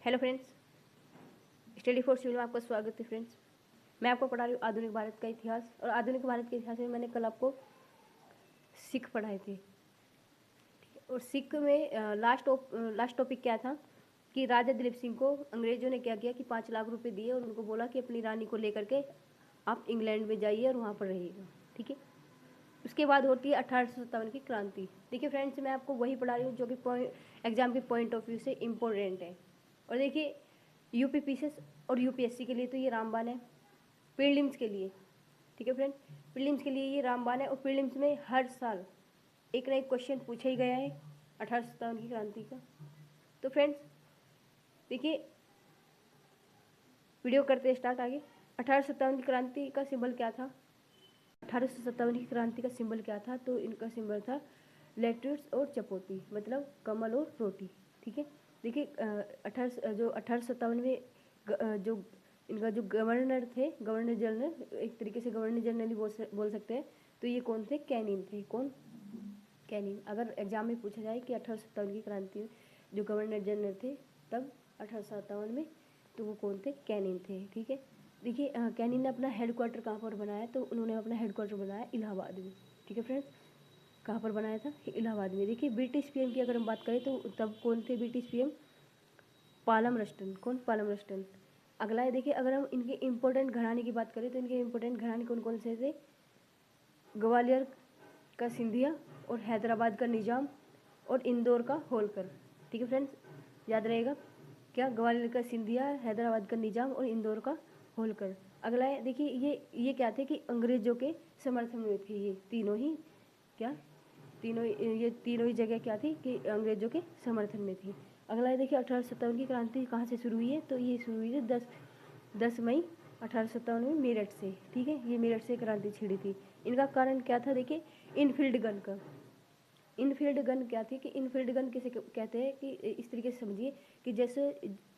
Hello friends, study for civil में आपका स्वागत है। फ्रेंड्स, मैं आपको पढ़ा रही हूँ आधुनिक भारत का इतिहास। और आधुनिक भारत के इतिहास में मैंने कल आपको सिख पढ़ाए थे। और सिख में लास्ट टॉपिक क्या था कि राजा दिलीप सिंह को अंग्रेजों ने क्या किया कि 5 लाख रुपए दिए और उनको बोला कि अपनी रानी को लेकर के आप इंग्लैंड में जाइए और वहाँ पर रहिएगा। ठीक है। उसके बाद होती है 1857 की क्रांति। देखिए फ्रेंड्स, मैं आपको वही पढ़ा रही हूँ जो कि एग्जाम के पॉइंट ऑफ व्यू से इम्पोर्टेंट है। और देखिए, यूपीपीसीएस और यूपीएससी के लिए तो ये रामबाण है। प्रीलिम्स के लिए, ठीक है फ्रेंड, प्रीलिम्स के लिए ये रामबाण है। और प्रीलिम्स में हर साल एक ना एक क्वेश्चन पूछा ही गया है 1857 की क्रांति का। तो फ्रेंड्स देखिए, वीडियो करते स्टार्ट आगे। 1857 की क्रांति का सिंबल क्या था? 1857 की क्रांति का सिंबल क्या था? तो इनका सिंबल था लेट्यूस और चपोती, मतलब कमल और रोटी। ठीक है। देखिए, 1857 में जो इनका जो गवर्नर थे, गवर्नर जनरल, एक तरीके से गवर्नर जनरल ही बोल सकते हैं। तो ये कौन थे? कैनिंग थे। कौन? कैनिंग। अगर एग्जाम में पूछा जाए कि 1857 की क्रांति में जो गवर्नर जनरल थे तब 1857 में, तो वो कौन थे? कैनिंग थे। ठीक है। देखिए, कैनिंग ने अपना हेडक्वार्टर कहाँ पर बनाया? तो उन्होंने अपना हेडक्वार्टर बनाया इलाहाबाद में। ठीक है फ्रेंड्स, कहाँ पर बनाया था? इलाहाबाद में। देखिए, ब्रिटिश पीएम की अगर हम बात करें तो तब कौन थे ब्रिटिश पीएम? पालम रस्टन। कौन? पालम रस्टन। अगला है, देखिए, अगर हम इनके इम्पोर्टेंट घराने की बात करें तो इनके इम्पोर्टेंट घराने कौन कौन से थे? ग्वालियर का सिंधिया और हैदराबाद का निजाम और इंदौर का होलकर। ठीक है फ्रेंड्स, याद रहेगा क्या? ग्वालियर का सिंधिया, हैदराबाद का निजाम और इंदौर का होलकर। अगला है, देखिए, ये क्या थे कि अंग्रेजों के समर्थन में थे ये तीनों ही। क्या? ये तीनों ही जगह क्या थी कि अंग्रेजों के समर्थन में थी। अगला है, देखिए, 1857 की क्रांति कहाँ से शुरू हुई है? तो ये शुरू हुई है 10 मई 1857 में मेरठ से। ठीक है, ये मेरठ से क्रांति छिड़ी थी। इनका कारण क्या था? देखिए, इनफील्ड गन का। इनफील्ड गन क्या थी कि इनफील्ड गन किसे कहते हैं कि इस तरीके से समझिए कि जैसे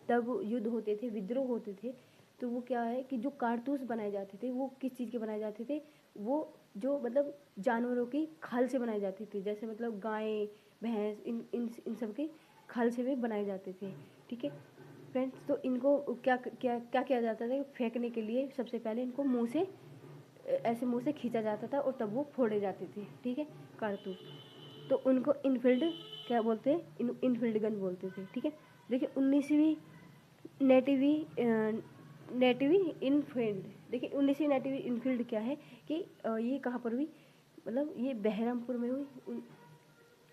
तब युद्ध होते थे, विद्रोह होते थे, तो वो क्या है कि जो कारतूस बनाए जाते थे वो किस चीज़ के बनाए जाते थे? वो जो मतलब जानवरों की खाल से बनाए जाते थे, जैसे मतलब गाय, भैंस, इन सब की खाल से भी बनाए जाते थे। ठीक है फ्रेंड्स, तो इनको क्या क्या क्या किया जाता था? फेंकने के लिए सबसे पहले इनको मुंह से ऐसे मुंह से खींचा जाता था और तब वो फोड़े जाते थे। ठीक है, कारतूस। तो उनको इनफील्ड क्या बोलते हैं? इनफील्ड गन बोलते थे। ठीक है। देखिए, 19वीं नेटिवी नेटिवी इनफील्ड। देखिए, 19वीं नेटिवी इनफील्ड क्या है कि ये कहाँ पर हुई? मतलब ये बहरमपुर में हुई।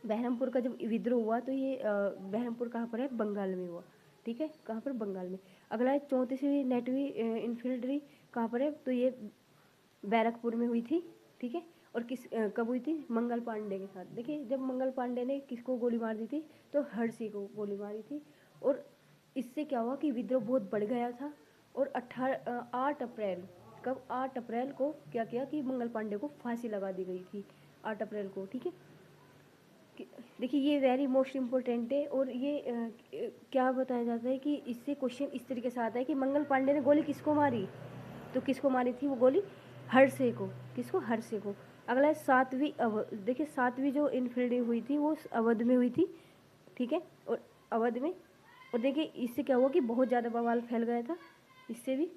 बहरमपुर का जब विद्रोह हुआ तो ये बहरमपुर कहाँ पर है? बंगाल में हुआ। ठीक है, कहाँ पर? बंगाल में। अगला है 34वीं नेटिवी इनफील्ड्री कहाँ पर है? तो ये बैरकपुर में हुई थी। ठीक है। और कब हुई थी? मंगल पांडे के साथ। देखिए, जब मंगल पांडे ने किसको गोली मार दी थी? तो हरसी को गोली मारी थी। और इससे क्या हुआ कि विद्रोह बहुत बढ़ गया था। और 8 अप्रैल, कब? 8 अप्रैल को क्या किया कि मंगल पांडे को फांसी लगा दी गई थी 8 अप्रैल को। ठीक है। देखिए, ये वेरी मोस्ट इम्पोर्टेंट है। और ये क्या बताया जाता है कि इससे क्वेश्चन इस तरीके से आता है कि मंगल पांडे ने गोली किसको मारी? तो किसको मारी थी वो गोली? हरसे को। किसको? हरसे को। अगला है 7वीं देखिए, 7वीं जो इनफील्ड हुई थी वो अवध में हुई थी। ठीक है, और अवध में। और देखिए, इससे क्या हुआ कि बहुत ज़्यादा बवाल फैल गया था इससे भी।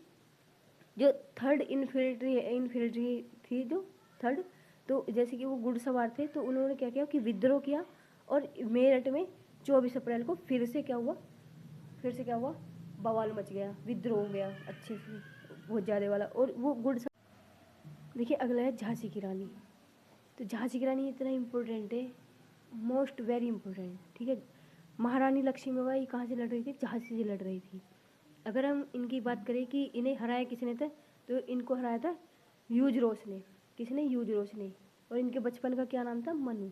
जो थर्ड इनफील्ड्री थी, जो थर्ड, तो जैसे कि वो घुड़सवार थे, तो उन्होंने क्या किया कि विद्रोह किया। और मेरठ में 24 अप्रैल को फिर से क्या हुआ? फिर से क्या हुआ? बवाल मच गया, विद्रोह हो गया अच्छे से, बहुत ज़्यादा वाला। और वो देखिए, अगला है झांसी की रानी। तो झांसी की रानी इतना इम्पोर्टेंट है, मोस्ट वेरी इम्पोर्टेंट। ठीक है। महारानी लक्ष्मीबाई कहाँ से लड़ रही थी? झांसी से लड़ रही थी। अगर हम इनकी बात करें कि इन्हें हराया किसने था, तो इनको हराया था ह्यूज रोस ने। किसने? ह्यूज रोस ने। और इनके बचपन का क्या नाम था? मनु।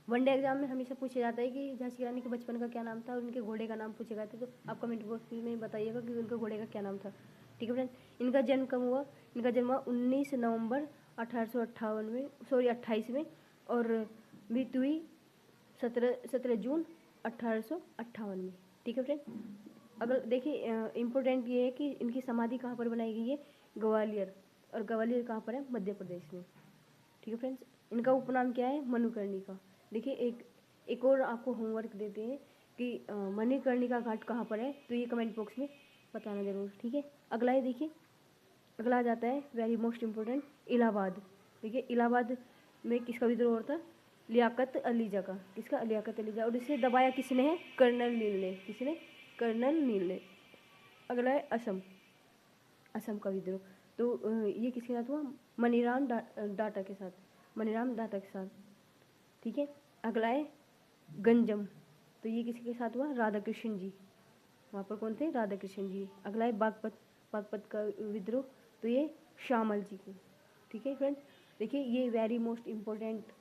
वनडे एग्जाम में हमेशा पूछा जाता है कि झांसी की रानी के बचपन का क्या नाम था और उनके घोड़े का नाम पूछे गए थे। तो आप कमेंट बॉक्स में बताइएगा कि उनके घोड़े का क्या नाम था। ठीक है फ्रेंड्स, इनका जन्म कब हुआ? इनका जन्म हुआ 19 नवंबर 1858 में, सॉरी 28 में। और मृत्यु हुई 17 जून 1858 में। ठीक है फ्रेंड। अगर देखिए, इम्पोर्टेंट ये है कि इनकी समाधि कहाँ पर बनाई गई है? ग्वालियर। और ग्वालियर कहाँ पर है? मध्य प्रदेश में। ठीक है फ्रेंड्स, इनका उपनाम क्या है? मनुकर्णी का। देखिए, एक और आपको होमवर्क देते हैं कि मणिकर्णिका घाट कहाँ पर है, तो ये कमेंट बॉक्स में बताना ज़रूर, ठीक है। अगला है, देखिए अगला आ जाता है वेरी मोस्ट इम्पोर्टेंट, इलाहाबाद। देखिए इलाहाबाद में किसका विद्रोह था, लियाकत अलीजा का। किसका, लियाकत अलीजा। और इसे दबाया किसने है, कर्नल नील ने। किसने, कर्नल नील ने। अगला है असम, असम का विद्रोह। तो ये किसके साथ हुआ, मनीराम डाटा के साथ, मनीराम डाटा के साथ, ठीक है। अगला है गंजम, तो ये किसके साथ हुआ, राधा कृष्ण जी। वहाँ पर कौन थे, राधा कृष्ण जी। अगला है बागपत, बागपत का विद्रोह, तो ये श्यामल जी को, ठीक है फ्रेंड्स। देखिए ये वेरी मोस्ट इम्पोर्टेंट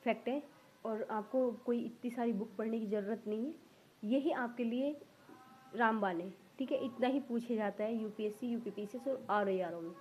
फैक्ट है और आपको कोई इतनी सारी बुक पढ़ने की ज़रूरत नहीं है, यही आपके लिए रामबाण है, ठीक है। इतना ही पूछे जाता है यूपीएससी, यूपीपीसीएस और आरओआरओ में।